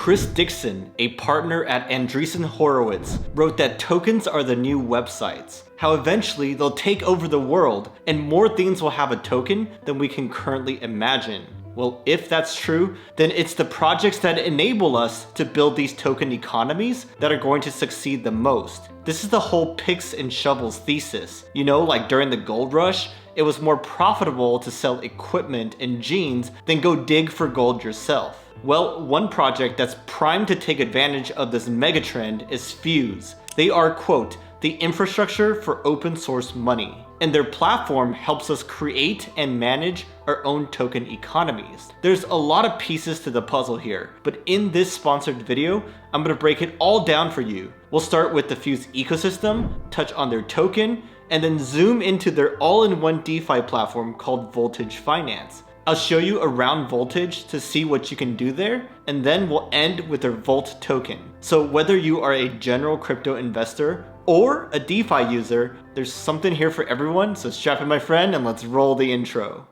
Chris Dixon, a partner at Andreessen Horowitz, wrote that tokens are the new websites. How eventually they'll take over the world and more things will have a token than we can currently imagine. Well, if that's true, then it's the projects that enable us to build these token economies that are going to succeed the most. This is the whole picks and shovels thesis. You know, like during the gold rush, it was more profitable to sell equipment and jeans than go dig for gold yourself. Well, one project that's primed to take advantage of this megatrend is Fuse. They are, quote, the infrastructure for open source money, and their platform helps us create and manage our own token economies. There's a lot of pieces to the puzzle here, but in this sponsored video, I'm gonna break it all down for you. We'll start with the Fuse ecosystem, touch on their token, and then zoom into their all-in-one DeFi platform called Voltage Finance. I'll show you around Voltage to see what you can do there, and then we'll end with their Volt token. So whether you are a general crypto investor or a DeFi user, there's something here for everyone, so strap in my friend and let's roll the intro.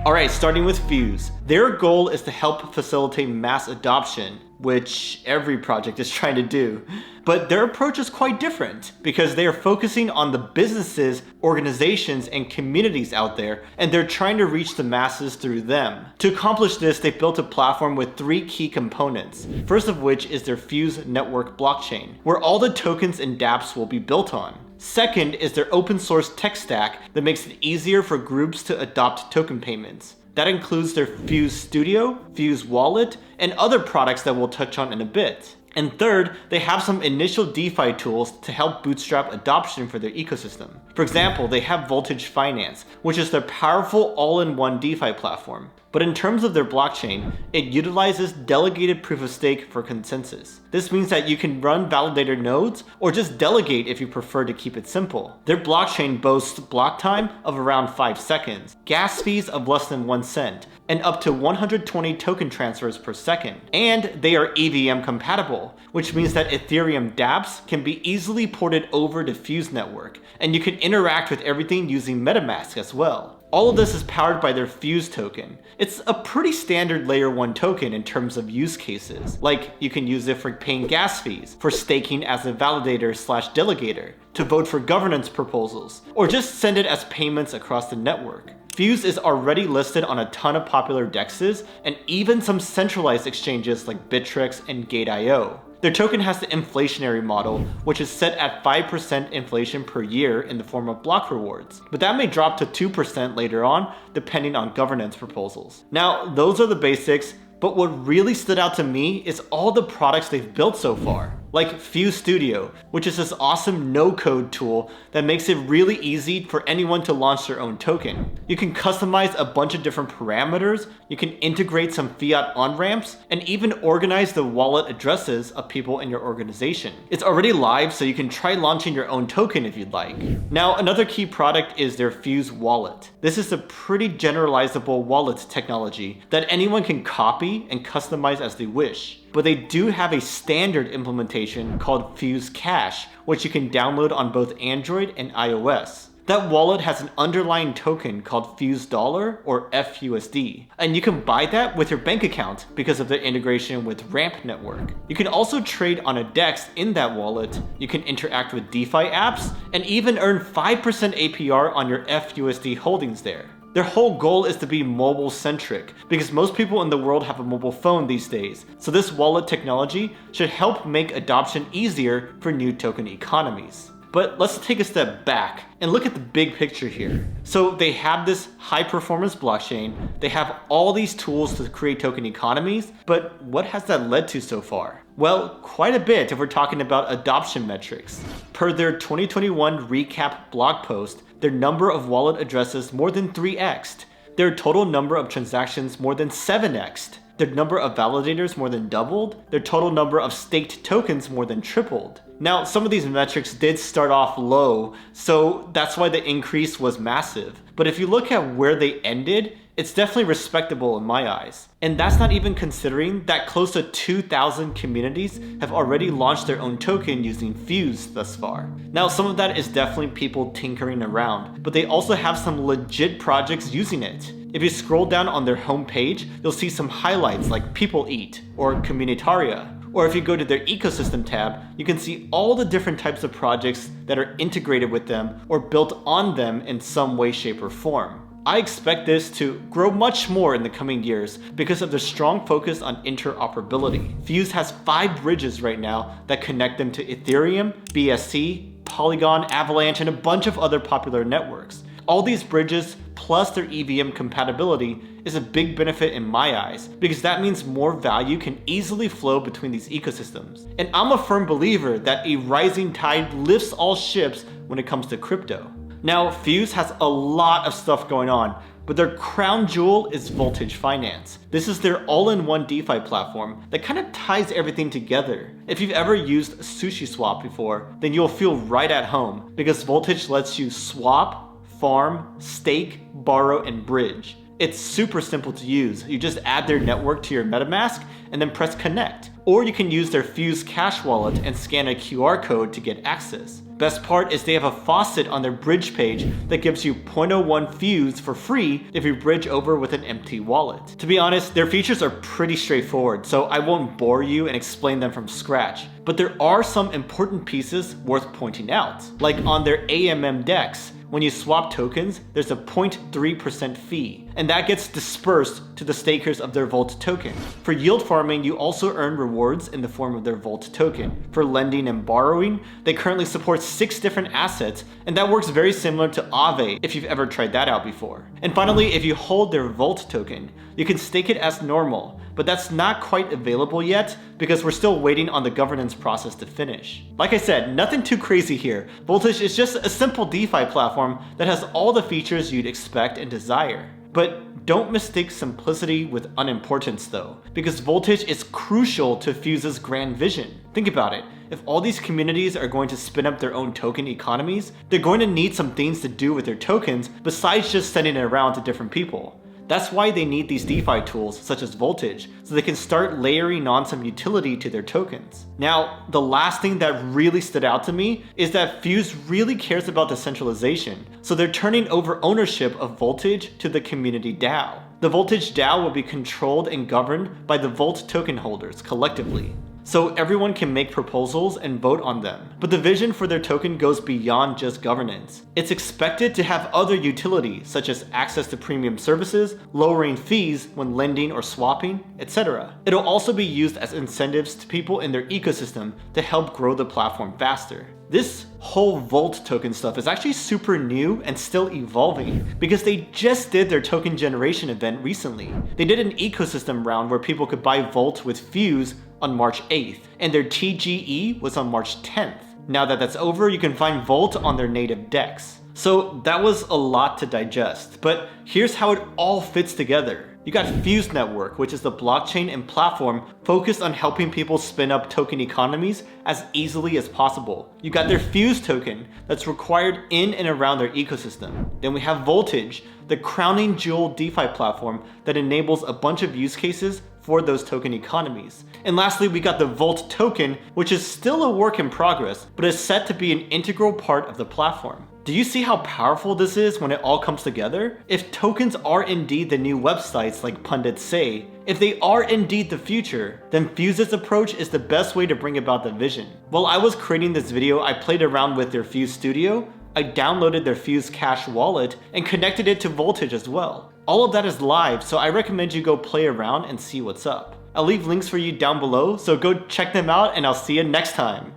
Alright, starting with Fuse. Their goal is to help facilitate mass adoption, which every project is trying to do. But their approach is quite different because they are focusing on the businesses, organizations, and communities out there, and they're trying to reach the masses through them. To accomplish this, they built a platform with three key components, first of which is their Fuse network blockchain, where all the tokens and dApps will be built on. Second is their open source tech stack that makes it easier for groups to adopt token payments. That includes their Fuse Studio, Fuse Wallet, and other products that we'll touch on in a bit. And third, they have some initial DeFi tools to help bootstrap adoption for their ecosystem. For example, they have Voltage Finance, which is their powerful all-in-one DeFi platform. But in terms of their blockchain, it utilizes delegated proof of stake for consensus. This means that you can run validator nodes or just delegate if you prefer to keep it simple. Their blockchain boasts block time of around 5 seconds, gas fees of less than 1 cent, and up to 120 token transfers per second. And they are EVM compatible, which means that Ethereum dApps can be easily ported over to Fuse network, and you can interact with everything using MetaMask as well. All of this is powered by their Fuse token. It's a pretty standard layer 1 token in terms of use cases. Like, you can use it for paying gas fees, for staking as a validator/delegator, to vote for governance proposals, or just send it as payments across the network. Fuse is already listed on a ton of popular dexes and even some centralized exchanges like Bittrex and Gate.io. Their token has the inflationary model, which is set at 5% inflation per year in the form of block rewards, but that may drop to 2% later on, depending on governance proposals. Now, those are the basics, but what really stood out to me is all the products they've built so far. Like Fuse Studio, which is this awesome no-code tool that makes it really easy for anyone to launch their own token. You can customize a bunch of different parameters, you can integrate some fiat on-ramps, and even organize the wallet addresses of people in your organization. It's already live, so you can try launching your own token if you'd like. Now, another key product is their Fuse Wallet. This is a pretty generalizable wallet technology that anyone can copy and customize as they wish. But they do have a standard implementation called Fuse Cash, which you can download on both Android and iOS. That wallet has an underlying token called Fuse Dollar or FUSD, and you can buy that with your bank account because of their integration with Ramp Network. You can also trade on a DEX in that wallet, you can interact with DeFi apps, and even earn 5% APR on your FUSD holdings there. Their whole goal is to be mobile-centric, because most people in the world have a mobile phone these days, so this wallet technology should help make adoption easier for new token economies. But let's take a step back and look at the big picture here. So they have this high-performance blockchain, they have all these tools to create token economies, but what has that led to so far? Well, quite a bit if we're talking about adoption metrics. Per their 2021 recap blog post, their number of wallet addresses more than 3x'd, their total number of transactions more than 7x'd, their number of validators more than doubled, their total number of staked tokens more than tripled. Now, some of these metrics did start off low, so that's why the increase was massive. But if you look at where they ended, it's definitely respectable in my eyes. And that's not even considering that close to 2,000 communities have already launched their own token using Fuse thus far. Now, some of that is definitely people tinkering around, but they also have some legit projects using it. If you scroll down on their homepage, you'll see some highlights like People Eat or Communitaria. Or if you go to their ecosystem tab, you can see all the different types of projects that are integrated with them or built on them in some way, shape, or form. I expect this to grow much more in the coming years because of their strong focus on interoperability. Fuse has 5 bridges right now that connect them to Ethereum, BSC, Polygon, Avalanche, and a bunch of other popular networks. All these bridges, plus their EVM compatibility, is a big benefit in my eyes, because that means more value can easily flow between these ecosystems. And I'm a firm believer that a rising tide lifts all ships when it comes to crypto. Now, Fuse has a lot of stuff going on, but their crown jewel is Voltage Finance. This is their all-in-one DeFi platform that kind of ties everything together. If you've ever used SushiSwap before, then you'll feel right at home, because Voltage lets you swap, farm, stake, borrow, and bridge. It's super simple to use. You just add their network to your MetaMask and then press connect. Or you can use their Fuse Cash wallet and scan a QR code to get access. Best part is they have a faucet on their bridge page that gives you 0.01 Fuse for free if you bridge over with an empty wallet. To be honest, their features are pretty straightforward, so I won't bore you and explain them from scratch. But there are some important pieces worth pointing out. Like on their AMM DEX, when you swap tokens, there's a 0.3% fee, and that gets dispersed to the stakers of their Volt token. For yield farming, you also earn rewards in the form of their Volt token. For lending and borrowing, they currently support 6 different assets, and that works very similar to Aave if you've ever tried that out before. And finally, if you hold their Volt token, you can stake it as normal, but that's not quite available yet because we're still waiting on the governance process to finish. Like I said, nothing too crazy here. Voltage is just a simple DeFi platform that has all the features you'd expect and desire. But don't mistake simplicity with unimportance though, because Voltage is crucial to Fuse's grand vision. Think about it. If all these communities are going to spin up their own token economies, they're going to need some things to do with their tokens besides just sending it around to different people. That's why they need these DeFi tools such as Voltage, so they can start layering on some utility to their tokens. Now, the last thing that really stood out to me is that Fuse really cares about decentralization, so they're turning over ownership of Voltage to the community DAO. The Voltage DAO will be controlled and governed by the Volt token holders collectively, so everyone can make proposals and vote on them. But the vision for their token goes beyond just governance. It's expected to have other utility, such as access to premium services, lowering fees when lending or swapping, etc. It'll also be used as incentives to people in their ecosystem to help grow the platform faster. This whole Volt token stuff is actually super new and still evolving because they just did their token generation event recently. They did an ecosystem round where people could buy Volt with Fuse on March 8th, and their TGE was on March 10th. Now that that's over, you can find Volt on their native DEX. So that was a lot to digest, but here's how it all fits together. You got Fuse Network, which is the blockchain and platform focused on helping people spin up token economies as easily as possible. You got their Fuse token that's required in and around their ecosystem. Then we have Voltage, the crowning jewel DeFi platform that enables a bunch of use cases for those token economies. And lastly, we got the Volt token, which is still a work in progress, but is set to be an integral part of the platform. Do you see how powerful this is when it all comes together? If tokens are indeed the new websites like pundits say, if they are indeed the future, then Fuse's approach is the best way to bring about the vision. While I was creating this video, I played around with their Fuse Studio, I downloaded their Fuse Cash wallet, and connected it to Voltage as well. All of that is live, so I recommend you go play around and see what's up. I'll leave links for you down below, so go check them out and I'll see you next time.